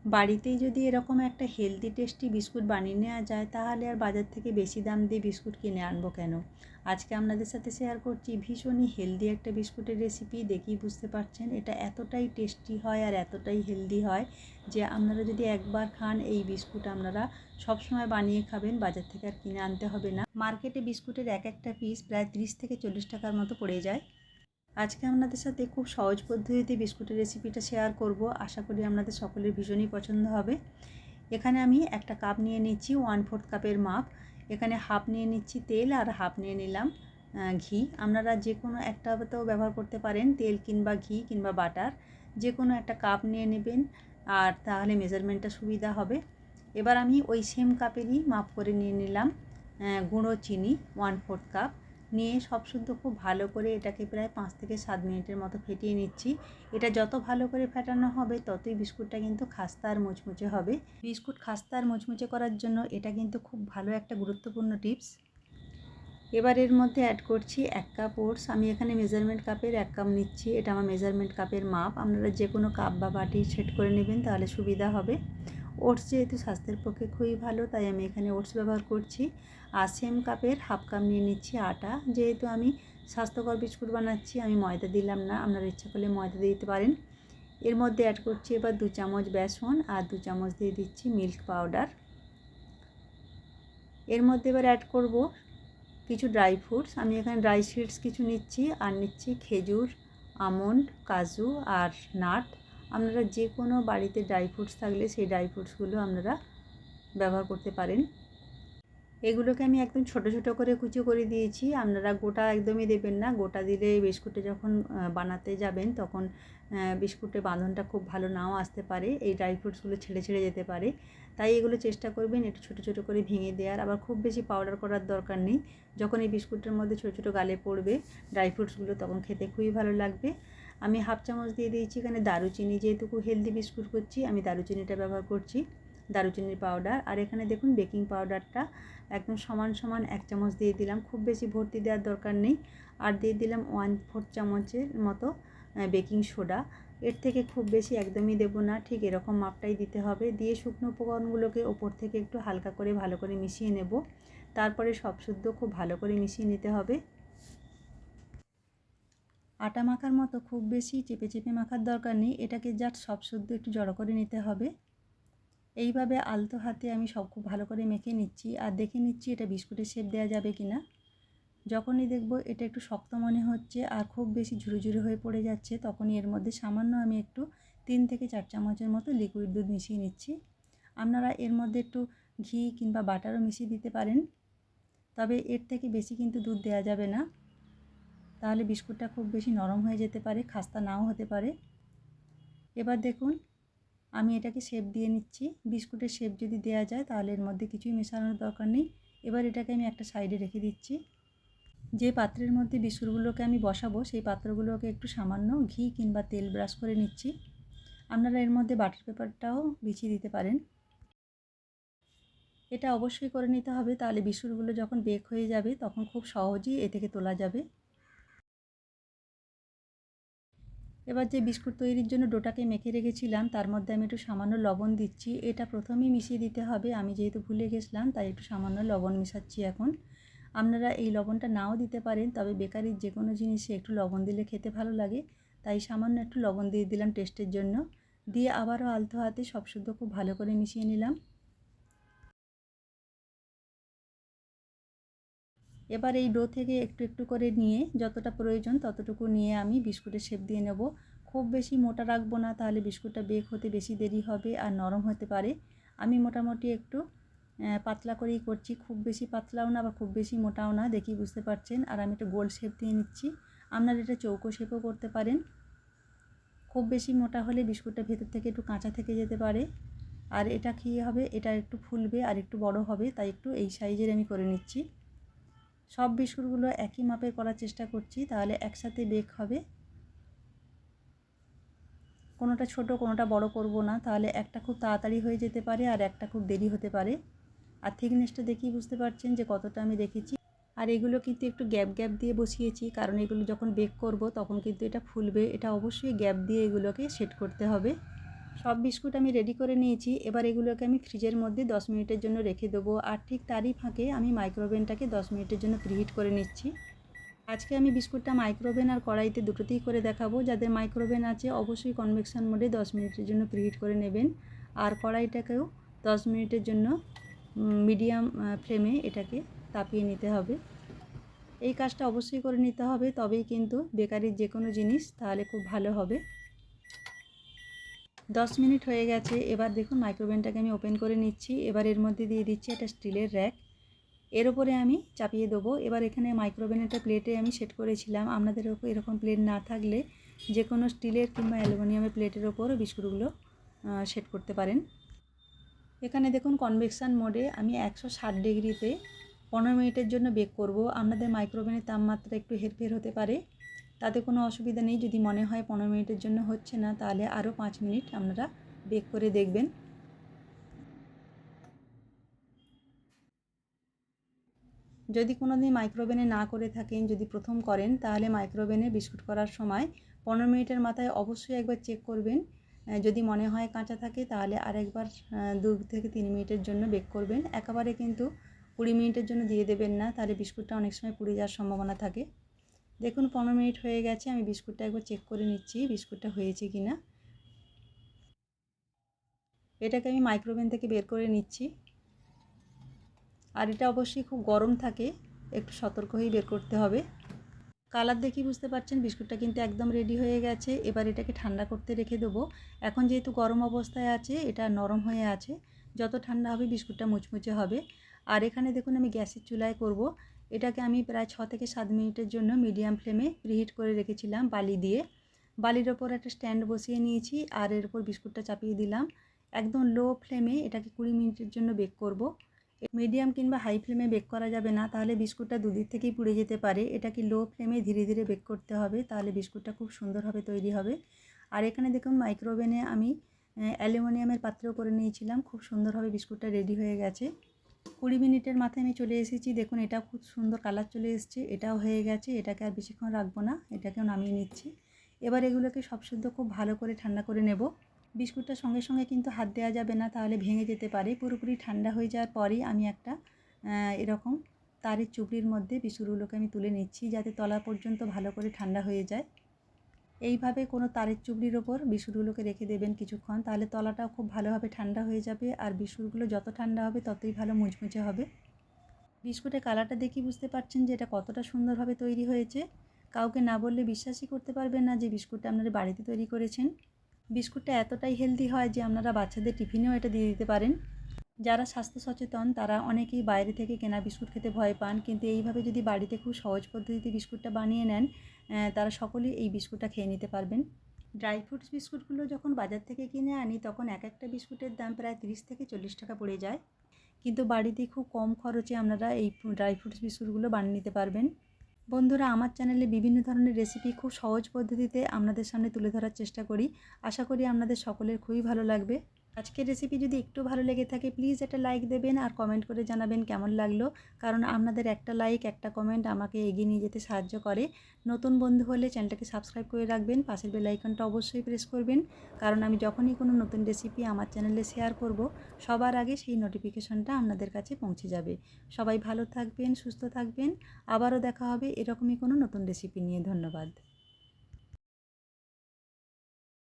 বাড়িতেই যদি এরকম একটা হেলদি টেস্টি বিস্কুট বানিয়ে নেওয়া যায় তাহলে আর বাজার থেকে বেশি দাম দিয়ে বিস্কুট কিনে আনবো কেন। আজকে আপনাদের সাথে শেয়ার করছি ভীষণই হেলদি একটা বিস্কুটের রেসিপি। দেখেই বুঝতে পারছেন এটা এতটাই টেস্টি হয় আর এতটাই হেলদি হয় যে আপনারা যদি একবার খান এই বিস্কুট আপনারা সবসময় বানিয়ে খাবেন, বাজার থেকে আর কিনে আনতে হবে না। মার্কেটে বিস্কুটের এক একটা পিস প্রায় 30 থেকে 40 টাকার মতো পড়ে যায়। আজকে আপনাদের সাথে খুব সহজ পদ্ধতিতে বিস্কুটের রেসিপিটা শেয়ার করব। আশা করি আপনাদের সকলের ভীষণই পছন্দ হবে। এখানে আমি একটা কাপ নিয়ে নিচ্ছি, 1/4 কাপের মাপ। এখানে হাফ নিয়ে নিচ্ছি তেল আর হাফ নিয়ে নিলাম ঘি। আপনারা যে কোনো একটাতেও ব্যবহার করতে পারেন, তেল কিংবা ঘি কিংবা বাটার, যে কোনো একটা কাপ নিয়ে নেবেন আর তাহলে মেজারমেন্টটা সুবিধা হবে। এবার আমি ওই সেম কাপেরই মাপ করে নিয়ে নিলাম গুঁড়ো চিনি 1/4 কাপ নিয়ে সব শুদ্ধ খুব ভালো করে এটাকে প্রায় 5 থেকে 7 মিনিটের মতো ফেটিয়ে নিচ্ছি। এটা যত ভালো করে ফেটানো হবে ততই বিস্কুটটা কিন্তু খাস্তা আর মুচমুচে হবে। বিস্কুট খাস্তা আর মুচমুচে করার জন্য এটা কিন্তু খুব ভালো একটা গুরুত্বপূর্ণ টিপস। এবার এর মধ্যে অ্যাড করছি 1 কাপ ওটস। আমি এখানে মেজারমেন্ট কাপের 1 কাপ নিচ্ছি, এটা আমার মেজারমেন্ট কাপের মাপ। আপনারা যে কোনো কাপ বা বাটি সেট করে নেবেন তাহলে সুবিধা হবে। ওটস যেহেতু স্বাস্থ্যের পক্ষে খুবই ভালো তাই আমি এখানে ওটস ব্যবহার করছি। আর সেম কাপের হাফ কাপ নিয়ে নিচ্ছি আটা। যেহেতু আমি স্বাস্থ্যকর বিস্কুট বানাচ্ছি আমি ময়দা দিলাম না, আপনারা ইচ্ছা করলে ময়দা দিতে পারেন। এর মধ্যে অ্যাড করছি এবার 2 চামচ বেসন আর 2 চামচ দিয়ে দিচ্ছি মিল্ক পাউডার। এর মধ্যে এবার অ্যাড করব কিছু ড্রাই ফ্রুটস। আমি এখানে ড্রাই সিডস কিছু নিচ্ছি আর নিচ্ছি খেজুর, আমন্ড, কাজু আর নাট। আপনারা যে কোনো বাড়িতে ড্রাই ফ্রুটস থাকলে সেই ড্রাই ফ্রুটসগুলো আপনারা ব্যবহার করতে পারেন। এগুলোকে আমি একদম ছোট ছোট করে কুচি করে দিয়েছি। আপনারা গোটা একদমই দেবেন না, গোটা দিলে বিস্কুটে যখন বানাতে যাবেন তখন বিস্কুটের বাঁধনটা খুব ভালো নাও আসতে পারে, এই ড্রাই ফ্রুটসগুলো ছেড়ে ছেড়ে যেতে পারে। তাই এগুলো চেষ্টা করবেন একটু ছোটো ছোটো করে ভেঙে দেওয়ার। আবার খুব বেশি পাউডার করার দরকার নেই। যখন এই বিস্কুটের মধ্যে ছোটো ছোটো গালে পড়বে ড্রাই ফ্রুটসগুলো তখন খেতে খুবই ভালো লাগবে। আমি হাফ চামচ দিয়ে দিয়েছি এখানে দারুচিনি। যেহেতু খুব হেলদি বিস্কুট করছি আমি দারুচিনিটা ব্যবহার করছি, দারুচিনির পাউডার। আর এখানে দেখুন বেকিং পাউডারটা একদম সমান সমান 1 চামচ দিয়ে দিলাম, খুব বেশি ভর্তি দেওয়ার দরকার নেই। আর দিয়ে দিলাম 1/4 চামচের মতো বেকিং সোডা। এর থেকে খুব বেশি একদমই দেব না, ঠিক এরকম মাপটাই দিতে হবে। দিয়ে শুকনো উপকরণগুলোকে ওপর থেকে একটু হালকা করে ভালো করে মিশিয়ে নেব। তারপরে সব শুদ্ধ খুব ভালো করে মিশিয়ে নিতে হবে। আটা মাখার মতো খুব বেশি চেপে চেপে মাখার দরকার নেই, এটাকে জাস্ট সব শুদ্ধ একটু জড়ো করে নিতে হবে। এইভাবে আলতো হাতে আমি সব খুব ভালো করে মেখে নিচ্ছি আর দেখে নিচ্ছি এটা বিস্কুটের শেপ দেওয়া যাবে কি না। যখনই দেখব এটা একটু শক্ত মনে হচ্ছে আর খুব বেশি ঝুরু ঝুরু হয়ে পড়ে যাচ্ছে তখনই এর মধ্যে সামান্য আমি একটু 3 থেকে 4 চামচের মতো লিকুইড দুধ মিশিয়ে নিচ্ছি। আপনারা এর মধ্যে একটু ঘি কিংবা বাটারও মিশিয়ে দিতে পারেন, তবে এর থেকে বেশি কিন্তু দুধ দেওয়া যাবে না, তাহলে বিস্কুটটা খুব বেশি নরম হয়ে যেতে পারে, খাস্তা নাও হতে পারে। এবার দেখুন আমি এটাকে শেপ দিয়ে নিচ্ছি। বিস্কুটের শেপ যদি দেওয়া যায় তাহলে এর মধ্যে কিছুই মেশানোর দরকার নেই। এবার এটাকে আমি একটা সাইডে রেখে দিচ্ছি। যে পাত্রের মধ্যে বিস্কুটগুলোকে আমি বসাবো সেই পাত্রগুলোকে একটু সামান্য ঘি কিংবা তেল ব্রাশ করে নিচ্ছি। আপনারা এর মধ্যে বাটার পেপারটাও বিছিয়ে দিতে পারেন। এটা অবশ্যই করে নিতে হবে, তাহলে বিস্কুটগুলো যখন বেক হয়ে যাবে তখন খুব সহজেই এ থেকে তোলা যাবে। এবার যে বিস্কুট তৈরির জন্য ডোটাকে মেখে রেখেছিলাম তার মধ্যে আমি একটু সামান্য লবণ দিচ্ছি। এটা প্রথমেই মিশিয়ে দিতে হবে, আমি যেহেতু ভুলে গেছিলাম তাই একটু সামান্য লবণ মেশাচ্ছি এখন। আপনারা এই লবণটা নাও দিতে পারেন, তবে বেকারির যে কোনো জিনিসে একটু লবণ দিলে খেতে ভালো লাগে, তাই সামান্য একটু লবণ দিয়ে দিলাম টেস্টের জন্য। দিয়ে আবারও আলতো হাতে সব শুদ্ধ খুব ভালো করে মিশিয়ে নিলাম। এবার এই ডো থেকে একটু একটু করে নিয়ে যতটা প্রয়োজন ততটুকু নিয়ে আমি বিস্কুটের শেপ দিয়ে নেব। খুব বেশি মোটা রাখবো না, তাহলে বিস্কুটটা বেক হতে বেশি দেরি হবে আর নরম হতে পারে। আমি মোটামুটি একটু পাতলা করেই করছি, খুব বেশি পাতলাও না বা খুব বেশি মোটাও না, দেখি বুঝতে পারছেন। আর আমি একটা গোল শেপ দিয়ে নিচ্ছি। আপনারা এটা চৌকো শেপও করতে পারেন। খুব বেশি মোটা হলে বিস্কুটটা ভেতর থেকে একটু কাঁচা থেকে যেতে পারে। আর এটা কী হবে, এটা একটু ফুলবে আর একটু বড় হবে, তাই একটু এই সাইজের আমি করে নিচ্ছি। সব বিস্কুটগুলো একই মাপের করার চেষ্টা করছি, তাহলে একসাথে বেক হবে। কোনোটা ছোট কোনোটা বড় করব না, তাহলে একটা খুব তাড়াতাড়ি হয়ে যেতে পারে আর একটা খুব দেরি হতে পারে। আর থিকনেসটা দেখেই বুঝতে পারছেন যে কতটা আমি রেখেছি। আর এগুলো কিন্তু একটু গ্যাপ গ্যাপ দিয়ে বসিয়েছি, কারণ এগুলো যখন বেক করব তখন কিন্তু এটা ফুলবে, এটা অবশ্যই গ্যাপ দিয়ে এগুলোকে সেট করতে হবে। সব বিস্কুট আমি রেডি করে নিয়েছি। এবার এগুলোকে আমি ফ্রিজের মধ্যে 10 মিনিটের জন্য রেখে দেবো। আর ঠিক তারই ফাঁকে আমি মাইক্রোওভেনটাকে 10 মিনিটের জন্য প্রিহিট করে নিচ্ছি। আজকে আমি বিস্কুটটা মাইক্রোওভেন আর কড়াইতে দুটোতেই করে দেখাবো। যাদের মাইক্রোওভেন আছে অবশ্যই কনভেকশন মোডে 10 মিনিটের জন্য প্রিহিট করে নেবেন। আর কড়াইটাকেও 10 মিনিটের জন্য মিডিয়াম ফ্লেমে এটাকে তাপিয়ে নিতে হবে। এই কাজটা অবশ্যই করে নিতে হবে, তবেই কিন্তু বেকারির যে কোনো জিনিস তাহলে খুব ভালো হবে। 10 মিনিট হয়ে গেছে। এবার দেখুন মাইক্রোওভেনটাকে আমি ওপেন করে নিচ্ছি। এবার এর মধ্যে দিয়ে দিচ্ছি একটা স্টিলের র্যাক, এর ওপরে আমি চাপিয়ে দেবো। এবার এখানে মাইক্রোওভেন একটা প্লেটে আমি সেট করেছিলাম। আপনাদের ওপর এরকম প্লেট না থাকলে যে কোনো স্টিলের কিংবা অ্যালুমিনিয়ামের প্লেটের ওপর বিস্কুটগুলো সেট করতে পারেন। এখানে দেখুন কনভেকশন মোডে আমি 160 ডিগ্রিতে 15 মিনিটের জন্য বেক করব। আপনাদের মাইক্রোওভেনের তাপমাত্রা একটু হেরফের হতে পারে, তাতে কোনো অসুবিধা নেই। যদি মনে হয় 15 মিনিটের জন্য হচ্ছে না, তাহলে আরও 5 মিনিট আপনারা বেক করে দেখবেন। যদি কোনো দিন মাইক্রোওভেনে না করে থাকেন, যদি প্রথম করেন, তাহলে মাইক্রোওভেনে বিস্কুট করার সময় 15 মিনিটের মাথায় অবশ্যই একবার চেক করবেন। যদি মনে হয় কাঁচা থাকে তাহলে আরেকবার 2 থেকে 3 মিনিটের জন্য বেক করবেন। একেবারে কিন্তু 20 মিনিটের জন্য দিয়ে দেবেন না, তাহলে বিস্কুটটা অনেক সময় পুড়ে যাওয়ার সম্ভাবনা থাকে। দেখুন 15 মিনিট হয়ে গেছে, আমি বিস্কুটটা একবার চেক করে নিচ্ছি বিস্কুটটা হয়েছে কি না। এটাকে আমি মাইক্রোওভেন থেকে বের করে নিচ্ছি। আর এটা অবশ্যই খুব গরম থাকে, একটু সতর্ক হয়ে বের করতে হবে। কালার দেখি বুঝতে পারছেন বিস্কুটটা কিন্তু একদম রেডি হয়ে গেছে। এবার এটাকে ঠান্ডা করতে রেখে দেবো। এখন যেহেতু গরম অবস্থায় আছে, এটা নরম হয়ে আছে, যত ঠান্ডা হবে বিস্কুটটা মুচমুচে হবে। আর এখানে দেখুন আমি গ্যাসের চুলায় করব। এটাকে আমি প্রায় 6 থেকে 7 মিনিটের জন্য মিডিয়াম ফ্লেমে প্রিহিট করে রেখেছিলাম বালি দিয়ে। বালির ওপর একটা স্ট্যান্ড বসিয়ে নিয়েছি আর এর উপর বিস্কুটটা চাপিয়ে দিলাম। একদম লো ফ্লেমে এটাকে 20 মিনিটের জন্য বেক করব। মিডিয়াম কিংবা হাই ফ্লেমে বেক করা যাবে না, তাহলে বিস্কুটটা দুদিক থেকেই পুড়ে যেতে পারে। এটাকে লো ফ্লেমে ধীরে ধীরে বেক করতে হবে, তাহলে বিস্কুটটা খুব সুন্দরভাবে তৈরি হবে। আর এখানে দেখুন মাইক্রোওভেনে আমি অ্যালুমিনিয়ামের পাত্রেও করে নিয়েছিলাম। খুব সুন্দরভাবে বিস্কুটটা রেডি হয়ে গেছে। 20 মিনিটের মাথায় আমি চলে এসেছি। দেখুন এটা খুব সুন্দর কালার চলে এসেছে, এটাও হয়ে গেছে। এটাকে আর বেশিক্ষণ রাখবো না, এটাকেও নামিয়ে নিচ্ছি। এবার এগুলোকে সব শুদ্ধ খুব ভালো করে ঠান্ডা করে নেব। বিস্কুটটা সঙ্গে সঙ্গে কিন্তু হাত দেওয়া যাবে না, তাহলে ভেঙে যেতে পারে। পুরোপুরি ঠান্ডা হয়ে যাওয়ার পরেই আমি একটা এরকম তারের চুবড়ির মধ্যে বিস্কুটগুলোকে আমি তুলে নিচ্ছি, যাতে তলা পর্যন্ত ভালো করে ঠান্ডা হয়ে যায়। এইভাবে কোনো তারের চুবড়ির ওপর বিস্কুটগুলোকে রেখে দেবেন কিছুক্ষণ, তাহলে তলাটাও খুব ভালোভাবে ঠান্ডা হয়ে যাবে। আর বিস্কুটগুলো যত ঠান্ডা হবে ততই ভালো মুচমুচে হবে। বিস্কুটের কালারটা দেখি বুঝতে পারছেন যে এটা কতটা সুন্দরভাবে তৈরি হয়েছে। কাউকে না বললে বিশ্বাসই করতে পারবেন না যে বিস্কুটটা আপনারা বাড়িতে তৈরি করেছেন। বিস্কুটটা এতটাই হেলদি হয় যে আপনারা বাচ্চাদের টিফিনেও এটা দিয়ে দিতে পারেন। যারা স্বাস্থ্য সচেতন তারা অনেকেই বাইরে থেকে কেনা বিস্কুট খেতে ভয় পান, কিন্তু এইভাবে যদি বাড়িতে খুব সহজ পদ্ধতিতে বিস্কুটটা বানিয়ে নেন, তারা সকলেই এই বিস্কুটটা খেয়ে নিতে পারবেন। ড্রাই ফ্রুটস বিস্কুটগুলো যখন বাজার থেকে কিনে আনি, তখন এক একটা বিস্কুটের দাম প্রায় 30 থেকে 40 টাকা পড়ে যায়। কিন্তু বাড়িতে খুব কম খরচে আপনারা এই ড্রাই ফ্রুটস বিস্কুটগুলো বানিয়ে নিতে পারবেন। বন্ধুরা, আমার চ্যানেলে বিভিন্ন ধরনের রেসিপি খুব সহজ পদ্ধতিতে আপনাদের সামনে তুলে ধরার চেষ্টা করি। আশা করি আপনাদের সকলের খুবই ভালো লাগবে। আজকের রেসিপি যদি একটু ভালো লেগে থাকে, প্লিজ একটা লাইক দেবেন আর কমেন্ট করে জানাবেন কেমন লাগলো। কারণ আপনাদের একটা লাইক, একটা কমেন্ট আমাকে এগিয়ে নিয়ে যেতে সাহায্য করে। নতুন বন্ধু হলে চ্যানেলটাকে সাবস্ক্রাইব করে রাখবেন, পাশের বেল আইকনটা অবশ্যই প্রেস করবেন। কারণ আমি যখনই কোনো নতুন রেসিপি আমার চ্যানেলে শেয়ার করব, সবার আগে সেই নোটিফিকেশনটা আপনাদের কাছে পৌঁছে যাবে। সবাই ভালো থাকবেন, সুস্থ থাকবেন। আবারও দেখা হবে এরকমই কোনো নতুন রেসিপি নিয়ে। ধন্যবাদ।